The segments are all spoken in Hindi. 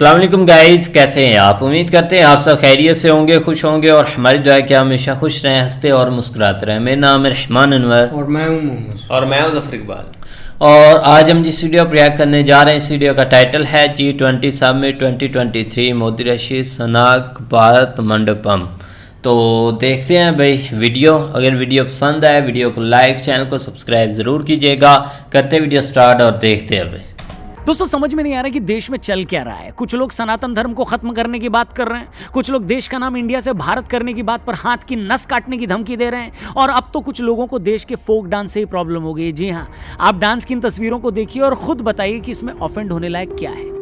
अस्सलाम वालेकुम गाइस, कैसे हैं आप। उम्मीद करते हैं आप सब खैरियत से होंगे, खुश होंगे और हमारी दुआ है कि हमेशा खुश रहें, हंसते और मुस्कुराते रहें। मेरा नाम है रहमान अनवर और मैं हूं मोहम्मद और मैं हूं जफर इकबाल। और आज हम जिस वीडियो पर रिएक्ट करने जा रहे हैं, इस वीडियो का टाइटल है G20 समिट 2023 मोदी रशीद सुनाक भारत मंडपम। तो देखते हैं भाई वीडियो। अगर वीडियो पसंद आए वीडियो को लाइक, चैनल को सब्सक्राइब ज़रूर कीजिएगा। करते वीडियो स्टार्ट और देखते हैं भाई। दोस्तों समझ में नहीं आ रहा कि देश में चल क्या रहा है। कुछ लोग सनातन धर्म को खत्म करने की बात कर रहे हैं, कुछ लोग देश का नाम इंडिया से भारत करने की बात पर हाथ की नस काटने की धमकी दे रहे हैं, और अब तो कुछ लोगों को देश के फोक डांस से ही प्रॉब्लम हो गई। जी हाँ, आप डांस की इन तस्वीरों को देखिए और खुद बताइए कि इसमें ऑफेंड होने लायक क्या है।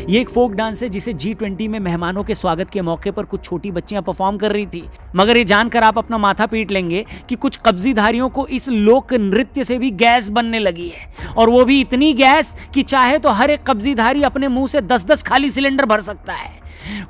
ये एक फोक डांस है जिसे G20 में मेहमानों के स्वागत के मौके पर कुछ छोटी बच्चियां परफॉर्म कर रही थी। मगर ये जानकर आप अपना माथा पीट लेंगे कि कुछ कब्जीधारियों को इस लोक नृत्य से भी गैस बनने लगी है, और वो भी इतनी गैस कि चाहे तो हर एक कब्जीधारी अपने मुंह से 10-10 खाली सिलेंडर भर सकता है।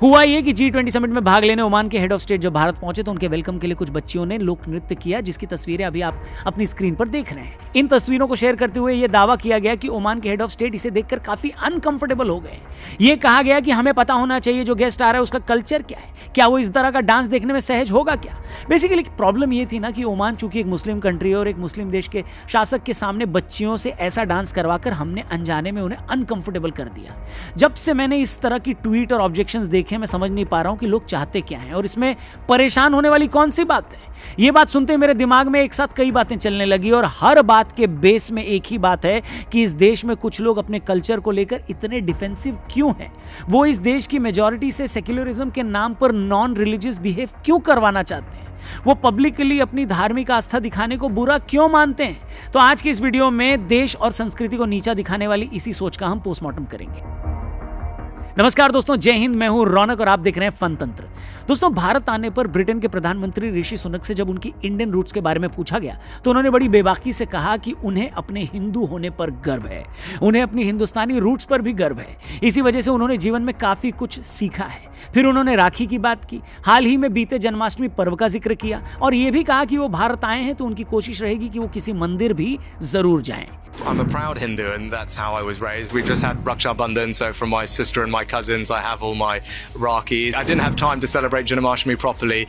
हुआ ये कि G20 समिट में भाग लेने ओमान के हेड ऑफ स्टेट जब भारत पहुंचे तो उनके वेलकम के लिए कुछ बच्चियों ने लोक नृत्य किया, जिसकी तस्वीरें अभी आप अपनी स्क्रीन पर देख रहे हैं। इन तस्वीरों को शेयर करते हुए यह दावा किया गया कि ओमान के हेड ऑफ स्टेट इसे देखकर काफी अनकंफर्टेबल हो गए। यह कहा गया कि हमें पता होना चाहिए जो गेस्ट आ रहा है उसका कल्चर क्या है, क्या वो इस तरह का डांस देखने में सहज होगा क्या। बेसिकली प्रॉब्लम यह थी ना कि ओमान चूंकि एक मुस्लिम कंट्री है और एक मुस्लिम देश के शासक के सामने बच्चियों से ऐसा डांस करवाकर हमने अनजाने में उन्हें अनकंफर्टेबल कर दिया। जब से मैंने इस तरह की ट्वीट और ऑब्जेक्शंस देखे, मैं समझ नहीं पा रहा हूं कि लोग चाहते क्या हैं और इसमें परेशान होने वाली कौन सी बात है। यह बात सुनते मेरे दिमाग में एक साथ कई बातें चलने लगी, और हर बात के बेस में एक ही बात है कि इस देश में कुछ लोग अपने कल्चर को लेकर इतने डिफेंसिव क्यों हैं। वो इस देश की मेजॉरिटी से सेक्युलरिज्म के नाम पर नॉन रिलीजियस बिहेव क्यों करवाना चाहते हैं। वो पब्लिकली अपनी धार्मिक आस्था दिखाने को बुरा क्यों मानते हैं। तो आज की इस वीडियो में देश और संस्कृति को नीचा दिखाने वाली इसी सोच का हम पोस्टमार्टम करेंगे। नमस्कार दोस्तों, जय हिंद। मैं हूं रौनक और आप देख रहे हैं फन तंत्र। दोस्तों, भारत आने पर ब्रिटेन के प्रधानमंत्री ऋषि सुनक से जब उनकी इंडियन रूट्स के बारे में पूछा गया तो उन्होंने बड़ी बेबाकी से कहा कि उन्हें अपने हिंदू होने पर गर्व है, उन्हें अपनी हिंदुस्तानी रूट्स पर भी गर्व है। इसी वजह से उन्होंने जीवन में काफी कुछ सीखा है। फिर उन्होंने राखी की बात की, हाल ही में बीते जन्माष्टमी पर्व का जिक्र किया, और यह भी कहा कि वो भारत आए हैं तो उनकी कोशिश रहेगी कि वो किसी मंदिर भी जरूर जाएं। I'm a proud Hindu and that's how I was raised. We just had Raksha Bandhan, so from my sister and my cousins I have all my Rakis. I didn't have time to celebrate Janmashtami properly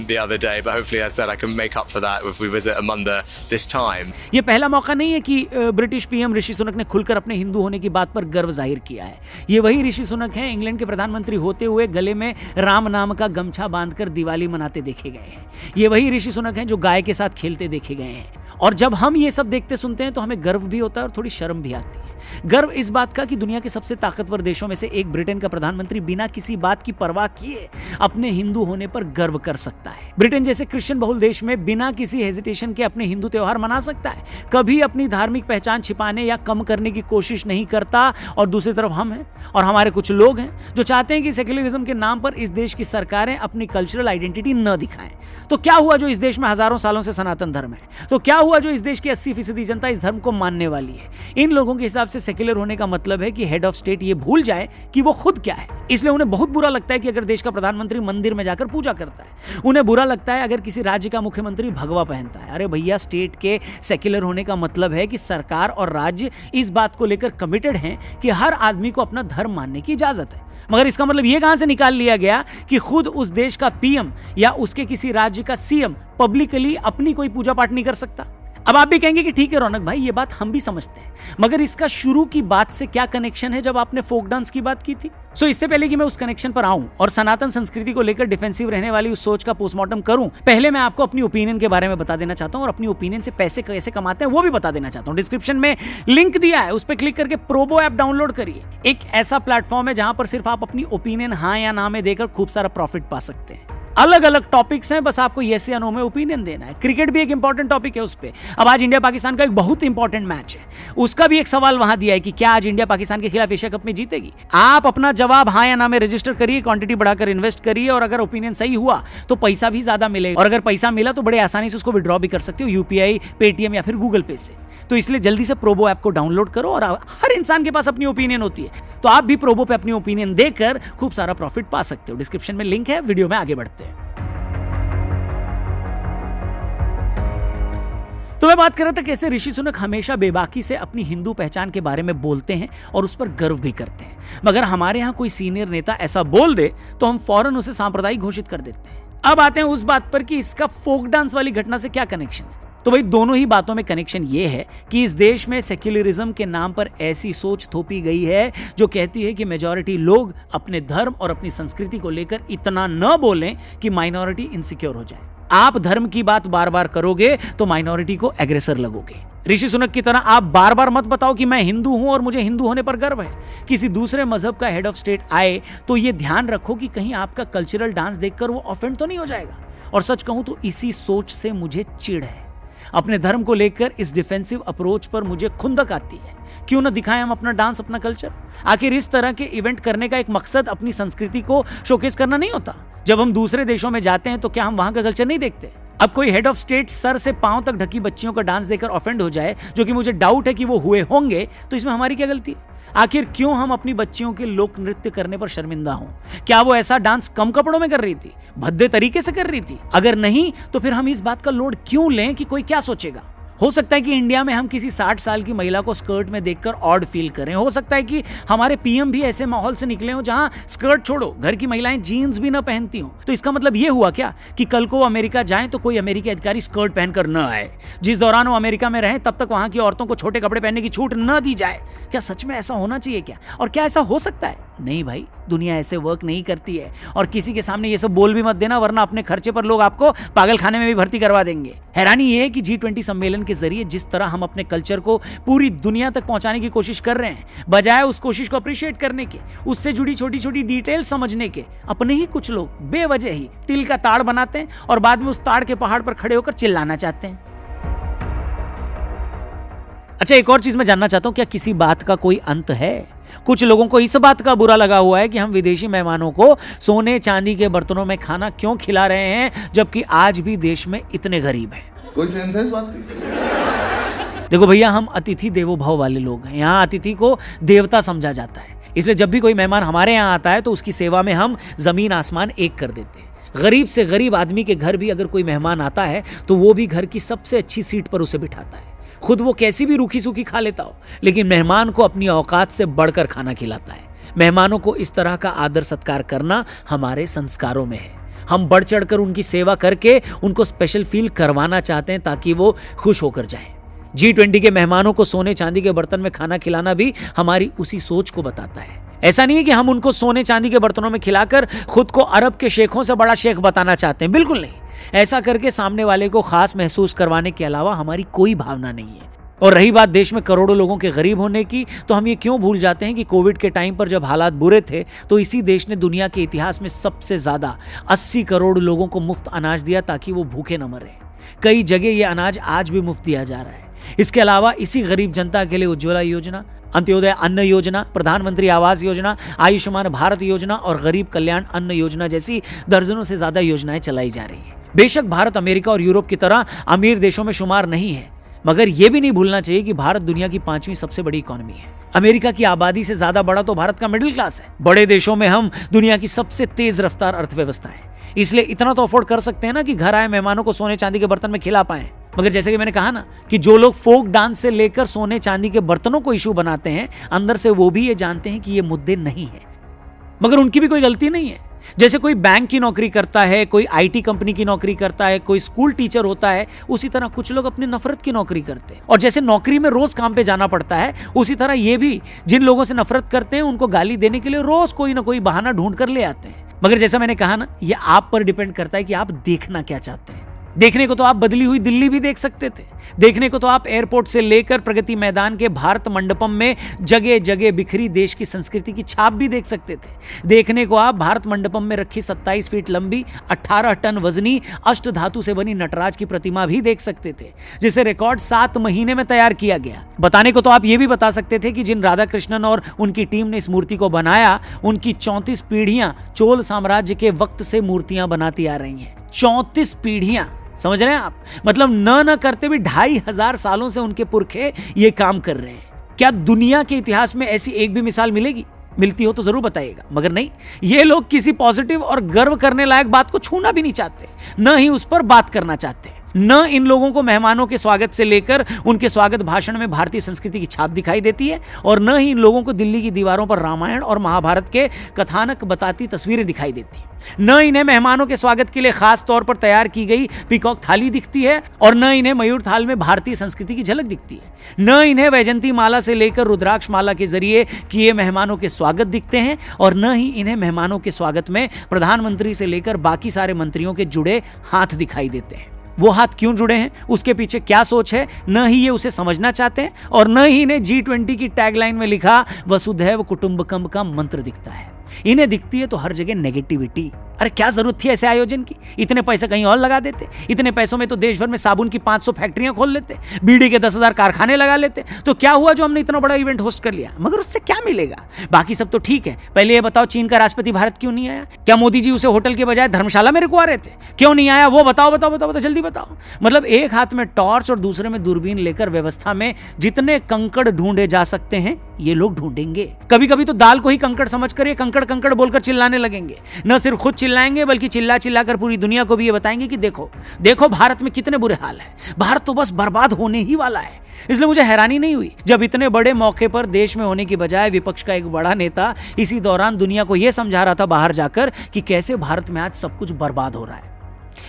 the other day, but hopefully I said I can make up for that if we visit a mandir this time. ये पहला मौका नहीं है कि ब्रिटिश पीएम ऋषि सुनक ने खुलकर अपने हिंदू होने की बात पर गर्व जाहिर किया है। ये वही ऋषि सुनक हैं, इंग्लैंड के प्रधानमंत्री होते हुए गले में राम नाम का गमछा बांधकर दिवाली मनाते देखे गए हैं। ये वही ऋषि सुनक हैं जो गाय के साथ खेलते देखे गए हैं। और जब हम ये सब देखते सुनते हैं तो हमें गर्व भी होता है और थोड़ी शर्म भी आती है। गर्व इस बात का कि दुनिया के सबसे ताकतवर देशों में से एक ब्रिटेन का प्रधानमंत्री बिना किसी बात की परवाह किए अपने हिंदू होने पर गर्व कर सकता है। ब्रिटेन जैसे क्रिश्चियन बहुल देश में बिना किसी हेजिटेशन के अपने हिंदू त्योहार मना सकता है, कभी अपनी धार्मिक पहचान छिपाने या कम करने की कोशिश नहीं करता। और दूसरी तरफ हम हैं और हमारे कुछ लोग हैं जो चाहते हैं कि सेक्युलरिज्म के नाम पर इस देश की सरकारें अपनी कल्चरल आइडेंटिटी न दिखाएं। तो क्या हुआ जो इस देश में हजारों सालों से सनातन धर्म है? तो क्या हुआ जो इस देश की 80% जनता इस धर्म को मानने वाली है? इन लोगों के हिसाब से सेक्युलर होने का मतलब है कि हेड ऑफ स्टेट ये भूल जाए कि वो खुद क्या है। इसलिए उन्हें बहुत बुरा लगता है कि अगर देश का प्रधानमंत्री मंदिर में जाकर पूजा करता है। उन्हें बुरा लगता है अगर किसी राज्य का मुख्यमंत्री भगवा पहनता है। अरे भैया, स्टेट के सेक्युलर होने का मतलब है कि सरकार और राज्य इस बात को लेकर कमिटेड हैं कि हर आदमी को अपना धर्म मानने की इजाजत है। मगर इसका मतलब यह कहां से निकाल लिया गया कि खुद उस देश का पीएम या उसके किसी राज्य का सीएम पब्लिकली अपनी कोई पूजा पाठ नहीं कर सकता? अब आप भी कहेंगे कि ठीक है रौनक भाई, ये बात हम भी समझते हैं, मगर इसका शुरू की बात से क्या कनेक्शन है जब आपने फोक डांस की बात की थी? सो इससे पहले कि मैं उस कनेक्शन पर आऊं और सनातन संस्कृति को लेकर डिफेंसिव रहने वाली उस सोच का पोस्टमार्टम करूं, पहले मैं आपको अपनी ओपिनियन के बारे में बता देना चाहता हूं, और अपनी ओपिनियन से पैसे कैसे कमाते हैं वो भी बता देना चाहता हूं। डिस्क्रिप्शन में लिंक दिया है, उस पर क्लिक करके प्रोबो ऐप डाउनलोड करिए। एक ऐसा प्लेटफॉर्म है जहां पर सिर्फ आप अपनी ओपिनियन हाँ या ना में देकर खूब सारा प्रॉफिट पा सकते हैं। अलग अलग टॉपिक्स हैं, बस आपको यस या नो में ओपिनियन देना है। क्रिकेट भी एक इंपॉर्टेंट टॉपिक है उस पे। अब आज इंडिया पाकिस्तान का एक बहुत इंपॉर्टेंट मैच है, उसका भी एक सवाल वहां दिया है कि क्या आज इंडिया पाकिस्तान के खिलाफ एशिया कप में जीतेगी। आप अपना जवाब हाँ या ना में रजिस्टर करिए, क्वांटिटी बढ़ाकर इन्वेस्ट करिए, और अगर ओपिनियन सही हुआ तो पैसा भी ज्यादा मिलेगा, और अगर पैसा मिला तो बड़े आसानी से उसको विड्रॉ भी कर सकते हो यूपीआई, पेटीएम या फिर गूगल पे से। तो इसलिए जल्दी से प्रोबो ऐप को डाउनलोड करो। और हर इंसान के पास अपनी ओपिनियन होती है, तो आप भी प्रोबो पे अपनी ओपिनियन देकर खूब सारा प्रॉफिट पा सकते हो। डिस्क्रिप्शन में लिंक है। वीडियो में आगे बढ़ते हैं। तो मैं बात कर रहा था कैसे ऋषि सुनक हमेशा बेबाकी से अपनी हिंदू पहचान के बारे में बोलते हैं और उस पर गर्व भी करते हैं, मगर हमारे यहाँ कोई सीनियर नेता ऐसा बोल दे तो हम फौरन उसे सांप्रदायिक घोषित कर देते हैं। अब आते हैं उस बात पर कि इसका फोक डांस वाली घटना से क्या कनेक्शन है। तो भाई दोनों ही बातों में कनेक्शन ये है कि इस देश में सेक्युलरिज्म के नाम पर ऐसी सोच थोपी गई है जो कहती है कि मेजॉरिटी लोग अपने धर्म और अपनी संस्कृति को लेकर इतना न बोलें कि माइनॉरिटी इनसिक्योर हो जाए। आप धर्म की बात बार बार करोगे तो माइनॉरिटी को एग्रेसर लगोगे। ऋषि सुनक की तरह आप बार बार मत बताओ कि मैं हिंदू हूं और मुझे हिंदू होने पर गर्व है। किसी दूसरे मजहब का हेड ऑफ स्टेट आए तो यह ध्यान रखो कि कहीं आपका कल्चरल डांस देखकर वो ऑफेंड तो नहीं हो जाएगा। और सच कहूं तो इसी सोच से मुझे चिढ़ है। अपने धर्म को लेकर इस डिफेंसिव अप्रोच पर मुझे खुंदक आती है। क्यों न दिखाएं हम अपना डांस, अपना कल्चर। आखिर इस तरह के इवेंट करने का एक मकसद अपनी संस्कृति को शोकेस करना नहीं होता। जब हम दूसरे देशों में जाते हैं तो क्या हम वहां का कल्चर नहीं देखते? अब कोई हेड ऑफ स्टेट सर से पांव तक ढकी बच्चियों का डांस देखकर ऑफेंड हो जाए, जो कि मुझे डाउट है कि वो हुए होंगे, तो इसमें हमारी क्या गलती है? आखिर क्यों हम अपनी बच्चियों के लोक नृत्य करने पर शर्मिंदा हों? क्या वो ऐसा डांस कम कपड़ों में कर रही थी, भद्दे तरीके से कर रही थी? अगर नहीं तो फिर हम इस बात का लोड क्यों लें कि कोई क्या सोचेगा? हो सकता है कि इंडिया में हम किसी 60 साल की महिला को स्कर्ट में देखकर ऑड फील करें। हो सकता है कि हमारे पीएम भी ऐसे माहौल से निकले हो जहां स्कर्ट छोड़ो, घर की महिलाएं जीन्स भी ना पहनती हो। तो इसका मतलब ये हुआ क्या कि कल को वो अमेरिका जाएं तो कोई अमेरिकी अधिकारी स्कर्ट पहनकर न आए? जिस दौरान वो अमेरिका में रहे तब तक वहां की औरतों को छोटे कपड़े पहनने की छूट न दी जाए? क्या सच में ऐसा होना चाहिए क्या? और क्या ऐसा हो सकता है? नहीं भाई, दुनिया ऐसे वर्क नहीं करती है। और किसी के सामने ये सब बोल भी मत देना, वरना अपने खर्चे पर लोग आपको पागल खाने में भी भर्ती करवा देंगे। हैरानी ये है कि G20 सम्मेलन के जरिए जिस तरह हम अपने कल्चर को पूरी दुनिया तक पहुंचाने की कोशिश कर रहे हैं, बजाय उस कोशिश को अप्रिशिएट करने के, उससे जुड़ी छोटी छोटी डिटेल समझने के, अपने ही कुछ लोग बेवजह ही तिल का ताड़ बनाते हैं और बाद में उस ताड़ के पहाड़ पर खड़े होकर चिल्लाना चाहते हैं। अच्छा, एक और चीज मैं जानना चाहता हूं, क्या किसी बात का कोई अंत है? कुछ लोगों को इस बात का बुरा लगा हुआ है कि हम विदेशी मेहमानों को सोने चांदी के बर्तनों में खाना क्यों खिला रहे हैं, जबकि आज भी देश में इतने गरीब हैं। कोई सेंस है इस बात की? देखो भैया, हम अतिथि देवो भव वाले लोग हैं। यहाँ अतिथि को देवता समझा जाता है, इसलिए जब भी कोई मेहमान हमारे यहाँ आता है तो उसकी सेवा में हम जमीन आसमान एक कर देते हैं। गरीब से गरीब आदमी के घर भी अगर कोई मेहमान आता है तो वो भी घर की सबसे अच्छी सीट पर उसे बिठाता है। खुद वो कैसी भी रूखी सूखी खा लेता हो, लेकिन मेहमान को अपनी औकात से बढ़कर खाना खिलाता है। मेहमानों को इस तरह का आदर सत्कार करना हमारे संस्कारों में है। हम बढ़ चढ़कर उनकी सेवा करके उनको स्पेशल फील करवाना चाहते हैं ताकि वो खुश होकर जाएं। G20 के मेहमानों को सोने चांदी के बर्तन में खाना खिलाना भी हमारी उसी सोच को बताता है। ऐसा नहीं है कि हम उनको सोने चांदी के बर्तनों में खिलाकर खुद को अरब के शेखों से बड़ा शेख बताना चाहते हैं, बिल्कुल नहीं। ऐसा करके सामने वाले को खास महसूस करवाने के अलावा हमारी कोई भावना नहीं है। और रही बात देश में करोड़ों लोगों के गरीब होने की, तो हम ये क्यों भूल जाते हैं कि कोविड के टाइम पर जब हालात बुरे थे तो इसी देश ने दुनिया के इतिहास में सबसे ज्यादा 80 करोड़ लोगों को मुफ्त अनाज दिया ताकि वो भूखे न मरे। कई जगह ये अनाज आज भी मुफ्त दिया जा रहा है। इसके अलावा इसी गरीब जनता के लिए उज्ज्वला योजना, अंत्योदय अन्न योजना, प्रधानमंत्री आवास योजना, आयुष्मान भारत योजना और गरीब कल्याण अन्न योजना जैसी दर्जनों से ज्यादा योजनाएं चलाई जा रही हैं। बेशक भारत अमेरिका और यूरोप की तरह अमीर देशों में शुमार नहीं है, मगर यह भी नहीं भूलना चाहिए कि भारत दुनिया की 5वीं सबसे बड़ी इकोनॉमी है। अमेरिका की आबादी से ज्यादा बड़ा तो भारत का मिडिल क्लास है। बड़े देशों में हम दुनिया की सबसे तेज रफ्तार अर्थव्यवस्था है, इसलिए इतना तो अफोर्ड कर सकते हैं ना कि घर आए मेहमानों को सोने चांदी के बर्तन में खिला पाए। मगर जैसे कि मैंने कहा ना कि जो लोग फोक डांस से लेकर सोने चांदी के बर्तनों को इशू बनाते हैं, अंदर से वो भी ये जानते हैं कि ये मुद्दे नहीं है, मगर उनकी भी कोई गलती नहीं है। जैसे कोई बैंक की नौकरी करता है, कोई आईटी कंपनी की नौकरी करता है, कोई स्कूल टीचर होता है, उसी तरह कुछ लोग अपनी नफरत की नौकरी करते हैं। और जैसे नौकरी में रोज काम पे जाना पड़ता है, उसी तरह ये भी जिन लोगों से नफरत करते हैं उनको गाली देने के लिए रोज कोई ना कोई बहाना ढूंढ कर ले आते हैं। मगर जैसा मैंने कहा ना, ये आप पर डिपेंड करता है कि आप देखना क्या चाहते हैं। देखने को तो आप बदली हुई दिल्ली भी देख सकते थे। देखने को तो आप एयरपोर्ट से लेकर प्रगति मैदान के भारत मंडपम में जगह जगह बिखरी देश की संस्कृति की छाप भी देख सकते थे। देखने को आप भारत मंडपम में रखी 27 फीट लंबी 18 टन वजनी अष्ट धातु से बनी नटराज की प्रतिमा भी देख सकते थे, जिसे रिकॉर्ड 7 महीने में तैयार किया गया। बताने को तो आप ये भी बता सकते थे कि जिन राधा कृष्णन और उनकी टीम ने इस मूर्ति को बनाया, उनकी 34 पीढ़ियां चोल साम्राज्य के वक्त से मूर्तियां बनाती आ रही हैं। 34 पीढ़ियां, समझ रहे हैं आप? मतलब न करते भी 2500 सालों से उनके पुरखे ये काम कर रहे हैं। क्या दुनिया के इतिहास में ऐसी एक भी मिसाल मिलेगी? मिलती हो तो जरूर बताइएगा। मगर नहीं, ये लोग किसी पॉजिटिव और गर्व करने लायक बात को छूना भी नहीं चाहते, न ही उस पर बात करना चाहते। न इन लोगों को मेहमानों के स्वागत से लेकर उनके स्वागत भाषण में भारतीय संस्कृति की छाप दिखाई देती है, और न ही इन लोगों को दिल्ली की दीवारों पर रामायण और महाभारत के कथानक बताती तस्वीरें दिखाई देती हैं। न इन्हें मेहमानों के स्वागत के लिए खास तौर पर तैयार की गई पीकॉक थाली दिखती है, और न इन्हें मयूर थाल में भारतीय संस्कृति की झलक दिखती है। न इन्हें वैजंती माला से लेकर रुद्राक्ष माला के जरिए किए मेहमानों के स्वागत दिखते हैं, और न ही इन्हें मेहमानों के स्वागत में प्रधानमंत्री से लेकर बाकी सारे मंत्रियों के जुड़े हाथ दिखाई देते हैं। वो हाथ क्यों जुड़े हैं, उसके पीछे क्या सोच है, न ही ये उसे समझना चाहते हैं, और न ही इन्हें G20 की टैगलाइन में लिखा वसुधैव कुटुंबकम का मंत्र दिखता है। इन्हें दिखती है तो हर जगह नेगेटिविटी। अरे क्या जरूरत थी ऐसे आयोजन की? इतने पैसे कहीं और लगा देते। इतने पैसों में तो देश भर में साबुन की 500 फैक्ट्रियां खोल लेते, बीड़ी के 10,000 कारखाने लगा लेते। तो क्या हुआ जो हमने इतना बड़ा इवेंट होस्ट कर लिया? मगर उससे क्या मिलेगा? बाकी सब तो ठीक है। पहले ये बताओ, चीन का राष्ट्रपति भारत क्यों नहीं आया? क्या मोदी जी उसे होटल के बजाय धर्मशाला में रुकवा रहे थे? क्यों नहीं आया वो बताओ बताओ बताओ बताओ, जल्दी बताओ। मतलब एक हाथ में टॉर्च और दूसरे में दूरबीन लेकर व्यवस्था में जितने कंकड़ ढूंढे जा सकते हैं ये लोग ढूंढेंगे। कभी कभी तो दाल को ही कंकड़ समझकर ये कंकड़ कंकड़ बोलकर चिल्लाने लगेंगे। न सिर्फ खुद चिल्लाएंगे बल्कि चिल्ला चिल्लाकर पूरी दुनिया को भी ये बताएंगे कि देखो देखो भारत में कितने बुरे हाल है, भारत तो बस बर्बाद होने ही वाला है। इसलिए मुझे हैरानी नहीं हुई जब इतने बड़े मौके पर देश में होने की बजाय विपक्ष का एक बड़ा नेता इसी दौरान दुनिया को यह समझा रहा था बाहर जाकर कि कैसे भारत में आज सब कुछ बर्बाद हो रहा है।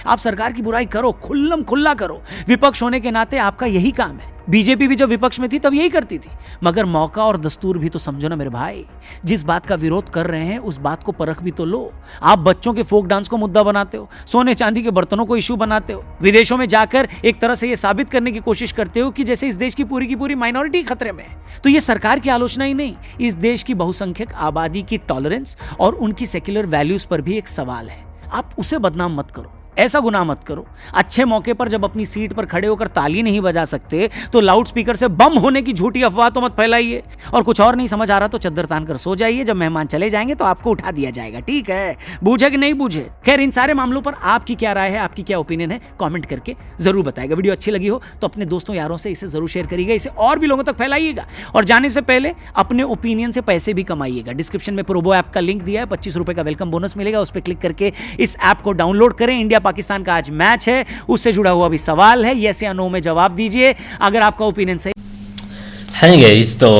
आप सरकार की बुराई करो, खुल्लम खुल्ला करो, विपक्ष होने के नाते आपका यही काम है। बीजेपी भी जब विपक्ष में थी तब यही करती थी, मगर मौका और दस्तूर भी तो समझो ना मेरे भाई। जिस बात का विरोध कर रहे हैं उस बात को परख भी तो लो। आप बच्चों के फोक डांस को मुद्दा बनाते हो, सोने चांदी के बर्तनों को इशू बनाते हो, विदेशों में जाकर एक तरह से यह साबित करने की कोशिश करते हो कि जैसे इस देश की पूरी माइनॉरिटी खतरे में है। तो यह सरकार की आलोचना ही नहीं, इस देश की बहुसंख्यक आबादी की टॉलरेंस और उनकी सेक्युलर वैल्यूज पर भी एक सवाल है। आप उसे बदनाम मत करो, ऐसा गुनाह मत करो। अच्छे मौके पर जब अपनी सीट पर खड़े होकर ताली नहीं बजा सकते तो लाउड स्पीकर से बम होने की झूठी अफवाह तो मत फैलाइए। और कुछ और नहीं समझ आ रहा तो चद्दर तान कर सो जाइए, जब मेहमान चले जाएंगे तो आपको उठा दिया जाएगा, ठीक है? बूझे कि नहीं बूझे? खैर, इन सारे मामलों पर आपकी क्या राय है, आपकी क्या ओपिनियन है, कॉमेंट करके जरूर बताएगा। वीडियो अच्छी लगी हो तो अपने दोस्तों यारों से इसे जरूर शेयर करिएगा, इसे और भी लोगों तक फैलाइएगा। और जाने से पहले अपने ओपिनियन से पैसे भी कमाइएगा। डिस्क्रिप्शन में प्रोबो ऐप का लिंक दिया है, 25 रुपए का वेलकम बोनस मिलेगा, उस पर क्लिक करके इस ऐप को डाउनलोड करें। इंडिया पाकिस्तान का आज मैच है, उससे जुड़ा हुआ भी सवाल है, यस या नो में जवाब दीजिए अगर आपका ओपिनियन सही है। गाइस तो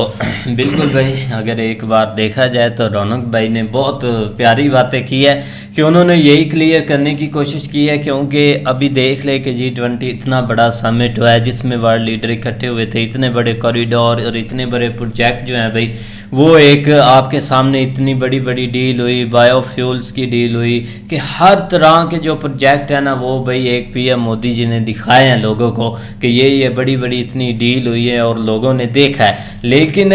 बिल्कुल भाई, अगर एक बार देखा जाए तो रौनक भाई ने बहुत प्यारी बातें की है कि उन्होंने यही क्लियर करने की कोशिश की है, क्योंकि अभी देख ले कि G20 इतना बड़ा समिट हुआ है जिसमें वर्ल्ड लीडर इकट्ठे हुए थे, इतने बड़े कॉरिडोर और इतने बड़े प्रोजेक्ट जो हैं भाई वो एक आपके सामने इतनी बड़ी बड़ी डील हुई, बायोफ्यूल्स की डील हुई कि हर तरह के जो प्रोजेक्ट है ना वो भाई एक PM मोदी जी ने दिखाए हैं लोगों को कि ये बड़ी बड़ी इतनी डील हुई है और लोगों ने देखा है। लेकिन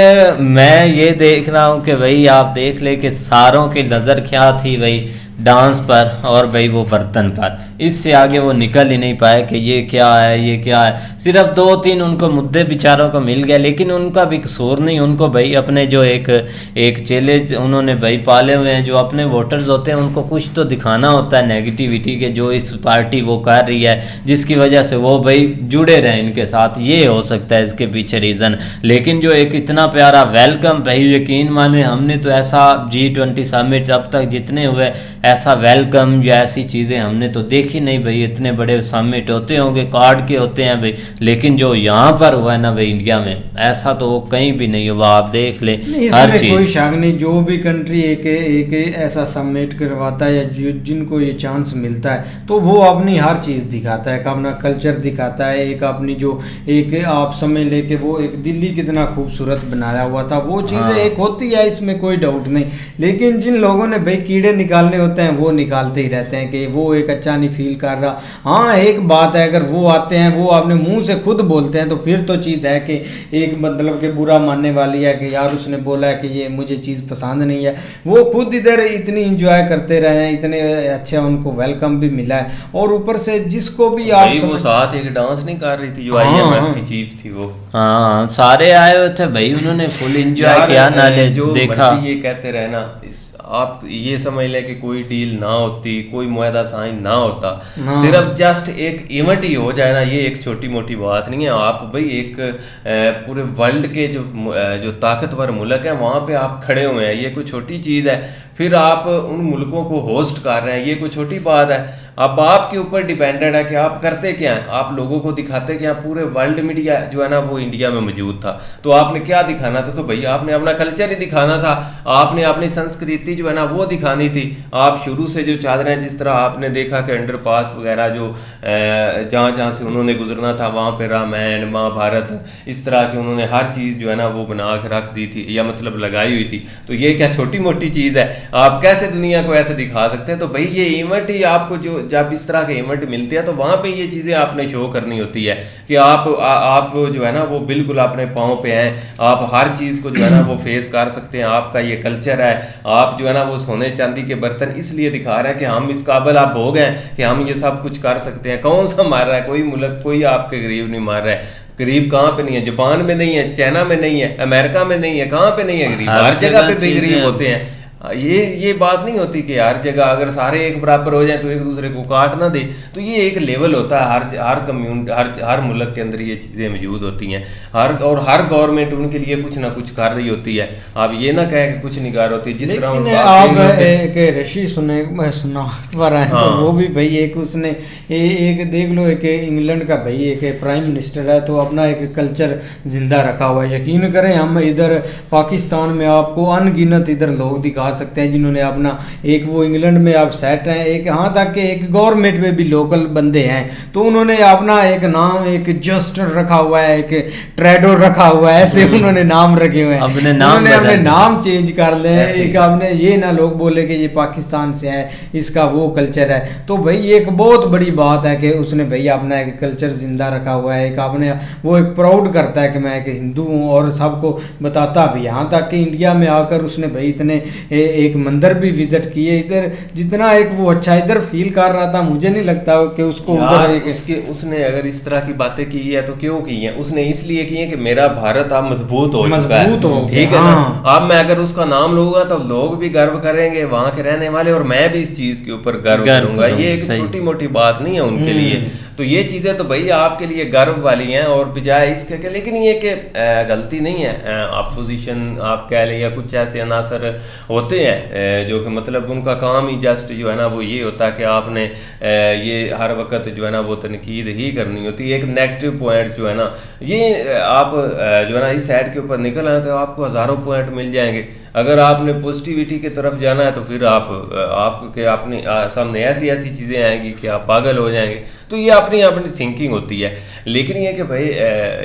मैं ये देख रहा हूँ कि भाई आप देख ले कि सारों की नज़र क्या थी भाई, डांस पर और भाई वो बर्तन पर। इससे आगे वो निकल ही नहीं पाए कि ये क्या है ये क्या है। सिर्फ 2-3 उनको मुद्दे बेचारों को मिल गया, लेकिन उनका भी कसूर नहीं। उनको भाई अपने जो एक चैलेंज उन्होंने भाई पाले हुए हैं, जो अपने वोटर्स होते हैं उनको कुछ तो दिखाना होता है नेगेटिविटी के, जो इस पार्टी वो कर रही है जिसकी वजह से वो भाई जुड़े रहें इनके साथ, ये हो सकता है इसके पीछे रीज़न। लेकिन जो एक इतना प्यारा वेलकम भाई, यकीन माने हमने तो ऐसा G20 समिट अब तक जितने हुए ऐसा वेलकम या ऐसी चीज़ें हमने तो देखी नहीं भाई। इतने बड़े समिट होते होंगे, कार्ड के होते हैं भाई, लेकिन जो यहाँ पर हुआ है ना भाई इंडिया में, ऐसा तो वो कहीं भी नहीं हुआ। आप देख ले हर चीज़, कोई शक नहीं, जो भी कंट्री एक ऐसा समिट करवाता है या जिनको ये चांस मिलता है तो वो अपनी हर चीज़ दिखाता है, अपना कल्चर दिखाता है, एक अपनी जो एक आप समय लेके वो एक दिल्ली कितना खूबसूरत बनाया हुआ था, वो चीज़ें एक होती है, इसमें कोई डाउट नहीं। लेकिन जिन लोगों ने भाई कीड़े निकालने होते हैं वो निकालते ही रहते हैं कि वो एक अच्छा नहीं फील कर रहा। हाँ, एक बात है, अगर वो आते हैं वो अपने मुंह से खुद बोलते हैं तो फिर तो चीज़ है कि एक मतलब कि बुरा मानने वाली है कि यार उसने बोला है कि ये मुझे चीज़ पसंद नहीं है। वो खुद इधर इतनी इंजॉय करते रहे हैं, इतने अच्छा उनको वेलकम भी मिला है, और ऊपर से जिसको भी आप वो साथ एक डांस नहीं कर रही थी जो IMF की चीफ थी वो, हाँ सारे आए हुए थे भाई, उन्होंने फुल एंजॉय किया। नाले जो देखा, ये कहते रहे ना, आप ये समझ लें कि कोई डील ना होती, कोई मुआहदा साइन ना होता, सिर्फ जस्ट एक इवेंट ही हो जाए ना, ये एक छोटी मोटी बात नहीं है। आप भाई एक पूरे वर्ल्ड के जो ताकतवर मुल्क हैं वहाँ पे आप खड़े हुए हैं, ये कोई छोटी चीज़ है। फिर आप उन मुल्कों को होस्ट कर रहे हैं, ये कोई छोटी बात है। अब आपके ऊपर डिपेंडेंट है कि आप करते क्या हैं, आप लोगों को दिखाते क्या। पूरे वर्ल्ड मीडिया जो है ना वो इंडिया में मौजूद था, तो आपने क्या दिखाना था? तो भैया आपने अपना कल्चर ही दिखाना था, आपने अपनी संस्कृति जो है ना वो दिखानी थी। आप शुरू से जो चाह रहे हैं, जिस तरह आपने देखा कि अंडर पास वगैरह जो जहाँ जहाँ से उन्होंने गुजरना था वहाँ पे रामायण महाभारत इस तरह की उन्होंने हर चीज़ जो है ना वो बना के रख दी थी, या मतलब लगाई हुई थी। तो ये क्या छोटी मोटी चीज़ है? आप कैसे दुनिया को ऐसे दिखा सकते हैं? तो भाई ये इवेंट ही आपको जो जब इस तरह के इवेंट मिलते हैं तो वहाँ पे ये चीज़ें आपने शो करनी होती है कि आप जो है ना वो बिल्कुल अपने पाँव पे हैं, आप हर चीज़ को जो है ना वो फेस कर सकते हैं। आपका ये कल्चर है, आप जो है ना वो सोने चांदी के बर्तन इसलिए दिखा रहे हैं कि हम इस काबिल आप हो गए कि हम ये सब कुछ कर सकते हैं। कौन सा मार रहा है? कोई मुल्क, कोई आपके गरीब नहीं मार रहा है। गरीब कहाँ पे नहीं है? जापान में नहीं है, चाइना में नहीं है, अमेरिका में नहीं है, कहाँ पे नहीं है गरीब? हर जगह पे गरीब होते हैं। ये बात नहीं होती कि हर जगह अगर सारे एक बराबर हो जाएं तो एक दूसरे को काट ना दे। तो ये एक लेवल होता है, हर कम्यूनिटी हर मुल्क के अंदर ये चीज़ें मौजूद होती हैं। हर गवर्नमेंट उनके लिए कुछ ना कुछ कर रही होती है। आप ये ना कहें कि कुछ नहीं कर होती। जिस तरह आप एक ऋषि सुना पर आए तो वो भी भाई एक उसने एक देख लो, एक इंग्लैंड का भाई एक प्राइम मिनिस्टर है तो अपना एक कल्चर जिंदा रखा हुआ है। यकीन करें हम इधर पाकिस्तान में आपको अनगिनत इधर लोग दिखा सकते हैं जिन्होंने अपना एक वो इंग्लैंड में आप सेट हैं, एक यहाँ तक कि एक गवर्नमेंट में भी लोकल बंदे हैं तो उन्होंने अपना एक नाम एक जस्टर रखा हुआ है, एक ट्रेडो रखा हुआ है, ऐसे उन्होंने नाम रखे हुए हैं। अपने नाम चेंज कर ले, एक आपने ये ना लोग बोले कि ये पाकिस्तान से है, इसका वो कल्चर है। तो भाई एक बहुत बड़ी बात है कि उसने भाई अपना एक कल्चर जिंदा रखा हुआ है। एक आपने वो एक प्राउड करता है कि मैं एक हिंदू हूँ और सबको बताता भी। यहाँ तक कि इंडिया में आकर उसने भाई इतने एक मंदिर भी विजिट किए इधर, जितना एक वो अच्छा इधर फील कर रहा था, मुझे नहीं लगता कि उसको उधर उसने अगर इस तरह की बातें की है तो क्यों की है? उसने इसलिए की है कि मेरा भारत अब मजबूत हो चुका है, ठीक है ना। अब मैं अगर उसका नाम लूंगा तो लोग भी गर्व करेंगे वहां के रहने वाले, और मैं भी इस चीज के ऊपर गर्व करूंगा। ये एक छोटी मोटी बात नहीं है उनके लिए। तो ये चीजें तो भाई आपके लिए गर्व वाली हैं और बजाय इसके के, लेकिन ये कि गलती नहीं है। अपोजिशन आप कह लें या कुछ ऐसे अनासर होते हैं जो कि मतलब उनका काम ही जस्ट जो है ना वो ये होता है कि आपने ये हर वक्त जो है ना वो तनकीद ही करनी होती है। एक नेगेटिव पॉइंट जो है ना ये आप जो है ना इस साइड के ऊपर निकल आए तो आपको हज़ारों पॉइंट मिल जाएंगे। अगर आपने पॉजिटिविटी की तरफ जाना है तो फिर आपके अपने सामने ऐसी ऐसी चीज़ें आएंगी कि आप पागल हो जाएंगे। तो ये अपनी थिंकिंग होती है। लेकिन ये कि भाई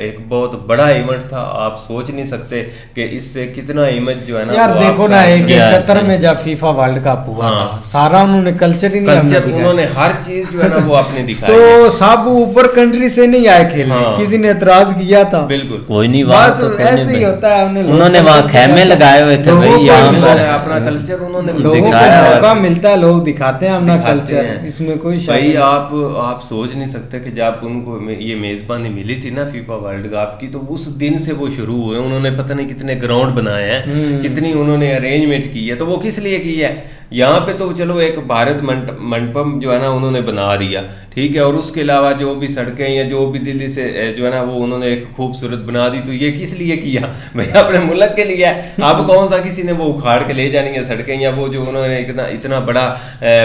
एक बहुत बड़ा इवेंट था, आप सोच नहीं सकते कि इससे कितना इमेज जो है ना यार देखो ना, एक कतर में जब फीफा वर्ल्ड कप हुआ था सारा उन्होंने कल्चर ही नहीं, उन्होंने हर चीज जो है ना वो अपनी दिखाई। तो सब ऊपर कंट्री से नहीं आए खेलने, किसी ने एतराज किया था? बिल्कुल कोई नहीं, बस ऐसे ही होता है। उन्होंने वहाँ खेमे लगाए हुए थे भाई, यहाँ पर अपना कल्चर उन्होंने दिखाया। मौका मिलता है लोग दिखाते हैं अपना कल्चर, इसमें कोई भाई आप सोच नहीं सकते कि जब उनको ये मेजबानी मिली थी ना फीफा वर्ल्ड कप की, तो उस दिन से वो शुरू हुए। उन्होंने पता नहीं कितने ग्राउंड बनाए हैं, कितनी उन्होंने अरेंजमेंट की है। तो वो किस लिए की है? यहाँ पे तो चलो एक भारत मंडपम जो है ना उन्होंने बना दिया, ठीक है, और उसके अलावा जो भी सड़कें या जो भी दिल्ली से जो है ना वो उन्होंने एक खूबसूरत बना दी। तो ये किस लिए किया भाई? अपने मुल्क के लिए। अब कौन सा किसी ने वो उखाड़ के ले जानी है सड़कें, या वो जो उन्होंने इतना बड़ा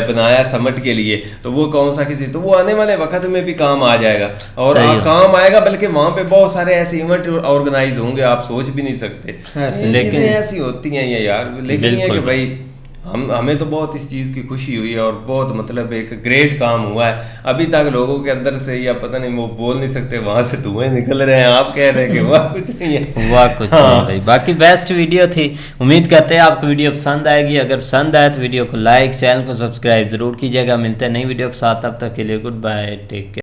बनाया समट के लिए, तो वो कौन सा किसी, तो वो आने वाले वक्त में भी काम आ जाएगा और काम आएगा। बल्कि वहाँ पे बहुत सारे ऐसे इवेंट ऑर्गेनाइज होंगे, आप सोच भी नहीं सकते। लेकिन ऐसी होती हैं ये यार। लेकिन ये कि भाई हमें तो बहुत इस चीज़ की खुशी हुई है और बहुत मतलब एक ग्रेट काम हुआ है। अभी तक लोगों के अंदर से या पता नहीं वो बोल नहीं सकते, वहाँ से धुएं निकल रहे हैं। आप कह रहे हैं कि वह कुछ नहीं है, वह कुछ नहीं भाई। बाकी बेस्ट वीडियो थी, उम्मीद करते हैं आपको वीडियो पसंद आएगी। अगर पसंद आए तो वीडियो को लाइक, चैनल को सब्सक्राइब जरूर कीजिएगा। मिलते हैं नई वीडियो के साथ, तब तक के लिए गुड बाय, टेक केयर।